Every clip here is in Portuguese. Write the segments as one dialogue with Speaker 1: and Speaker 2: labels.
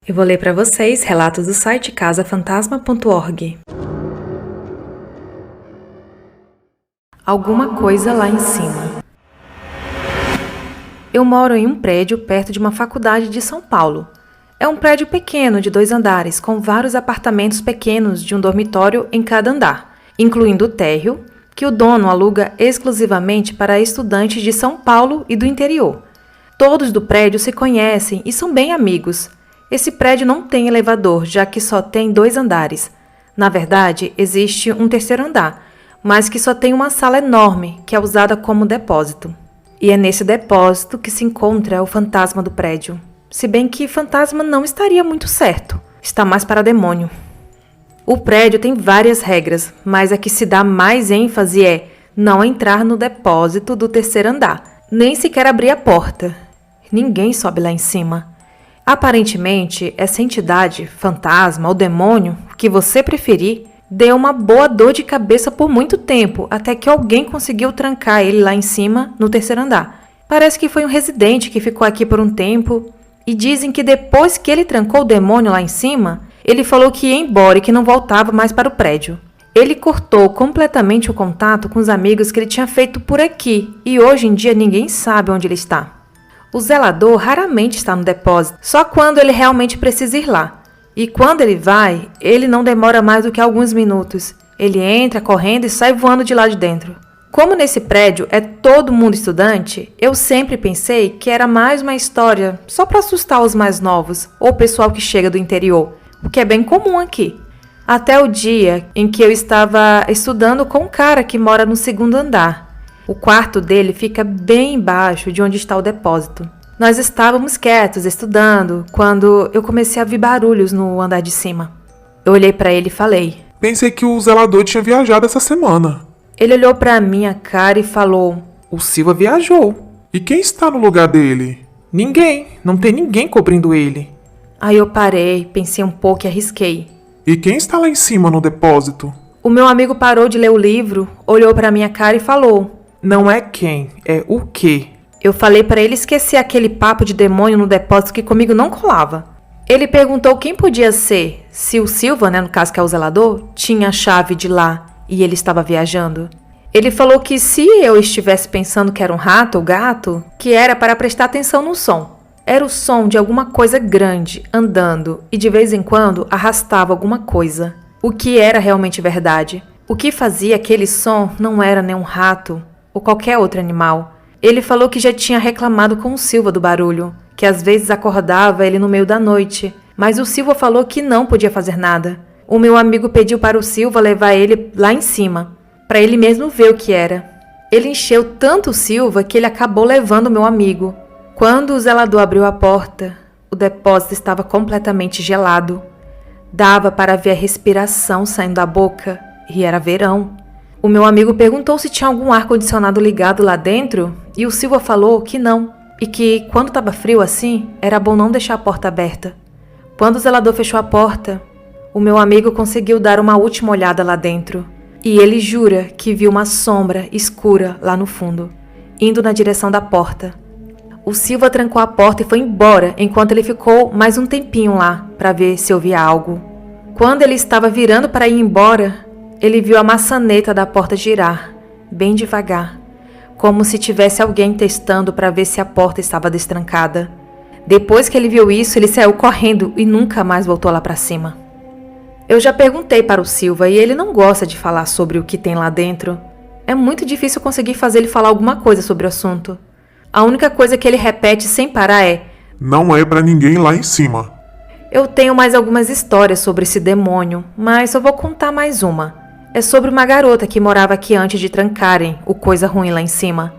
Speaker 1: Eu vou ler para vocês relatos do site casafantasma.org. Alguma coisa lá em cima. Eu moro em um prédio perto de uma faculdade de São Paulo. É um prédio pequeno de 2 andares, com vários apartamentos pequenos de um dormitório em cada andar, incluindo o térreo, que o dono aluga exclusivamente para estudantes de São Paulo e do interior. Todos do prédio se conhecem e são bem amigos. Esse prédio não tem elevador, já que só tem 2 andares. Na verdade, existe um 3º andar, mas que só tem uma sala enorme, que é usada como depósito. E é nesse depósito que se encontra o fantasma do prédio. Se bem que fantasma não estaria muito certo, está mais para demônio. O prédio tem várias regras, mas a que se dá mais ênfase é não entrar no depósito do 3º andar, nem sequer abrir a porta. Ninguém sobe lá em cima. Aparentemente, essa entidade, fantasma ou demônio, que você preferir, deu uma boa dor de cabeça por muito tempo, até que alguém conseguiu trancar ele lá em cima, no 3º andar. Parece que foi um residente que ficou aqui por um tempo, e dizem que depois que ele trancou o demônio lá em cima, ele falou que ia embora e que não voltava mais para o prédio. Ele cortou completamente o contato com os amigos que ele tinha feito por aqui, e hoje em dia ninguém sabe onde ele está. O zelador raramente está no depósito, só quando ele realmente precisa ir lá. E quando ele vai, ele não demora mais do que alguns minutos. Ele entra correndo e sai voando de lá de dentro. Como nesse prédio é todo mundo estudante, eu sempre pensei que era mais uma história só para assustar os mais novos ou o pessoal que chega do interior, o que é bem comum aqui. Até o dia em que eu estava estudando com um cara que mora no 2º andar. O quarto dele fica bem embaixo de onde está o depósito. Nós estávamos quietos, estudando, quando eu comecei a ouvir barulhos no andar de cima. Eu olhei para ele e falei:
Speaker 2: Pensei que o zelador tinha viajado essa semana.
Speaker 1: Ele olhou para minha cara e falou:
Speaker 3: O Silva viajou.
Speaker 2: E quem está no lugar dele?
Speaker 3: Ninguém. Não tem ninguém cobrindo ele.
Speaker 1: Aí eu parei, pensei um pouco e arrisquei.
Speaker 2: E quem está lá em cima no depósito?
Speaker 1: O meu amigo parou de ler o livro, olhou para minha cara e falou:
Speaker 3: Não é quem, é o quê.
Speaker 1: Eu falei para ele esquecer aquele papo de demônio no depósito que comigo não colava. Ele perguntou quem podia ser, se o Silva, no caso que é o zelador, tinha a chave de lá e ele estava viajando. Ele falou que se eu estivesse pensando que era um rato ou gato, que era para prestar atenção no som. Era o som de alguma coisa grande, andando, e de vez em quando arrastava alguma coisa. O que era realmente verdade. O que fazia aquele som não era nem um rato ou qualquer outro animal. Ele falou que já tinha reclamado com o Silva do barulho, que às vezes acordava ele no meio da noite, mas o Silva falou que não podia fazer nada. O meu amigo pediu para o Silva levar ele lá em cima, para ele mesmo ver o que era. Ele encheu tanto o Silva que ele acabou levando o meu amigo. Quando o zelador abriu a porta, o depósito estava completamente gelado. Dava para ver a respiração saindo da boca, e era verão. O meu amigo perguntou se tinha algum ar-condicionado ligado lá dentro e o Silva falou que não, e que quando estava frio assim, era bom não deixar a porta aberta. Quando o zelador fechou a porta, o meu amigo conseguiu dar uma última olhada lá dentro e ele jura que viu uma sombra escura lá no fundo, indo na direção da porta. O Silva trancou a porta e foi embora enquanto ele ficou mais um tempinho lá para ver se ouvia algo. Quando ele estava virando para ir embora, ele viu a maçaneta da porta girar, bem devagar, como se tivesse alguém testando para ver se a porta estava destrancada. Depois que ele viu isso, ele saiu correndo e nunca mais voltou lá para cima. Eu já perguntei para o Silva e ele não gosta de falar sobre o que tem lá dentro. É muito difícil conseguir fazer ele falar alguma coisa sobre o assunto. A única coisa que ele repete sem parar é:
Speaker 2: Não é para ninguém lá em cima.
Speaker 1: Eu tenho mais algumas histórias sobre esse demônio, mas eu vou contar mais uma. É sobre uma garota que morava aqui antes de trancarem o coisa ruim lá em cima.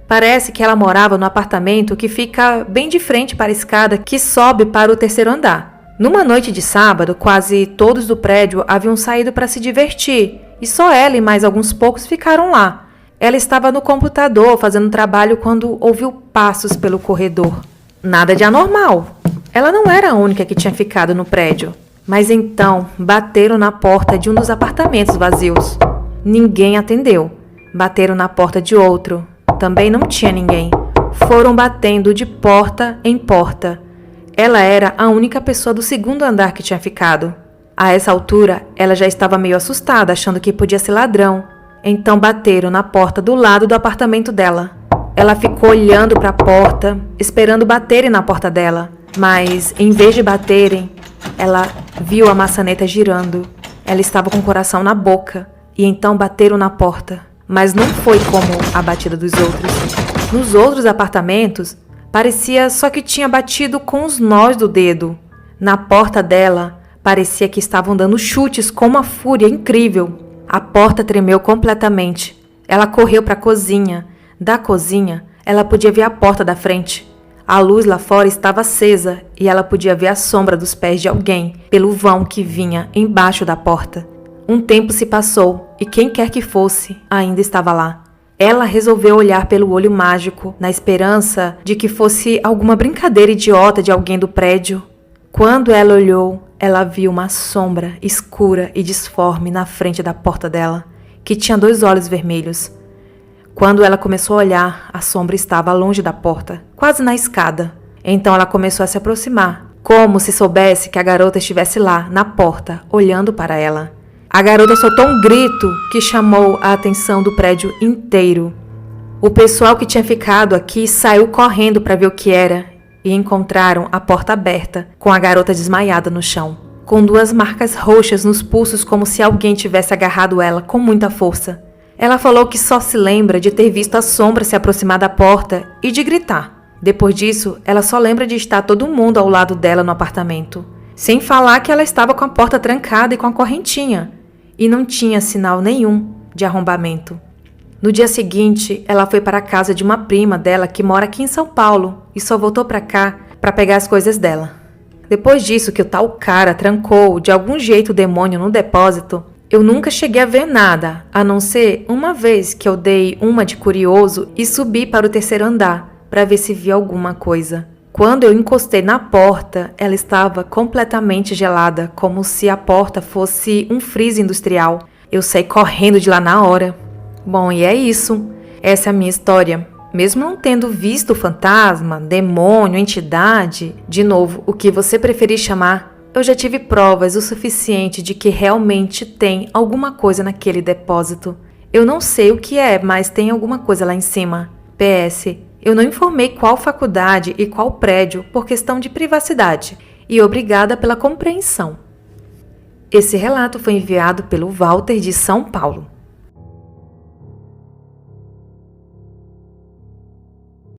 Speaker 1: Parece que ela morava no apartamento que fica bem de frente para a escada que sobe para o 3º andar. Numa noite de sábado, quase todos do prédio haviam saído para se divertir e só ela e mais alguns poucos ficaram lá. Ela estava no computador fazendo trabalho quando ouviu passos pelo corredor. Nada de anormal. Ela não era a única que tinha ficado no prédio. Mas então bateram na porta de um dos apartamentos vazios. Ninguém atendeu. Bateram na porta de outro. Também não tinha ninguém. Foram batendo de porta em porta. ela era a única pessoa do segundo andar que tinha ficado. A essa altura, ela já estava meio assustada, achando que podia ser ladrão. Então bateram na porta do lado do apartamento dela. Ela ficou olhando para a porta, esperando baterem na porta dela. Mas, em vez de baterem, ela viu a maçaneta girando. Ela estava com o coração na boca. E então bateram na porta. Mas não foi como a batida dos outros. Nos outros apartamentos, parecia só que tinha batido com os nós do dedo. Na porta dela, parecia que estavam dando chutes com uma fúria incrível. A porta tremeu completamente. Ela correu para a cozinha. Da cozinha, ela podia ver a porta da frente. A luz lá fora estava acesa e ela podia ver a sombra dos pés de alguém pelo vão que vinha embaixo da porta. Um tempo se passou e quem quer que fosse ainda estava lá. Ela resolveu olhar pelo olho mágico, na esperança de que fosse alguma brincadeira idiota de alguém do prédio. Quando ela olhou, ela viu uma sombra escura e disforme na frente da porta dela, que tinha 2 olhos vermelhos. Quando ela começou a olhar, a sombra estava longe da porta, quase na escada. Então ela começou a se aproximar, como se soubesse que a garota estivesse lá, na porta, olhando para ela. A garota soltou um grito que chamou a atenção do prédio inteiro. O pessoal que tinha ficado aqui saiu correndo para ver o que era e encontraram a porta aberta, com a garota desmaiada no chão, com 2 marcas roxas nos pulsos como se alguém tivesse agarrado ela com muita força. Ela falou que só se lembra de ter visto a sombra se aproximar da porta e de gritar. Depois disso, ela só lembra de estar todo mundo ao lado dela no apartamento. Sem falar que ela estava com a porta trancada e com a correntinha. E não tinha sinal nenhum de arrombamento. No dia seguinte, ela foi para a casa de uma prima dela que mora aqui em São Paulo e só voltou para cá para pegar as coisas dela. Depois disso que o tal cara trancou de algum jeito o demônio no depósito, eu nunca cheguei a ver nada, a não ser uma vez que eu dei uma de curioso e subi para o 3º andar para ver se via alguma coisa. Quando eu encostei na porta, ela estava completamente gelada, como se a porta fosse um freezer industrial. Eu saí correndo de lá na hora. Bom, e é isso. Essa é a minha história. Mesmo não tendo visto fantasma, demônio, entidade, de novo, o que você preferir chamar, eu já tive provas o suficiente de que realmente tem alguma coisa naquele depósito. Eu não sei o que é, mas tem alguma coisa lá em cima. PS, eu não informei qual faculdade e qual prédio por questão de privacidade. E obrigada pela compreensão. Esse relato foi enviado pelo Walter de São Paulo.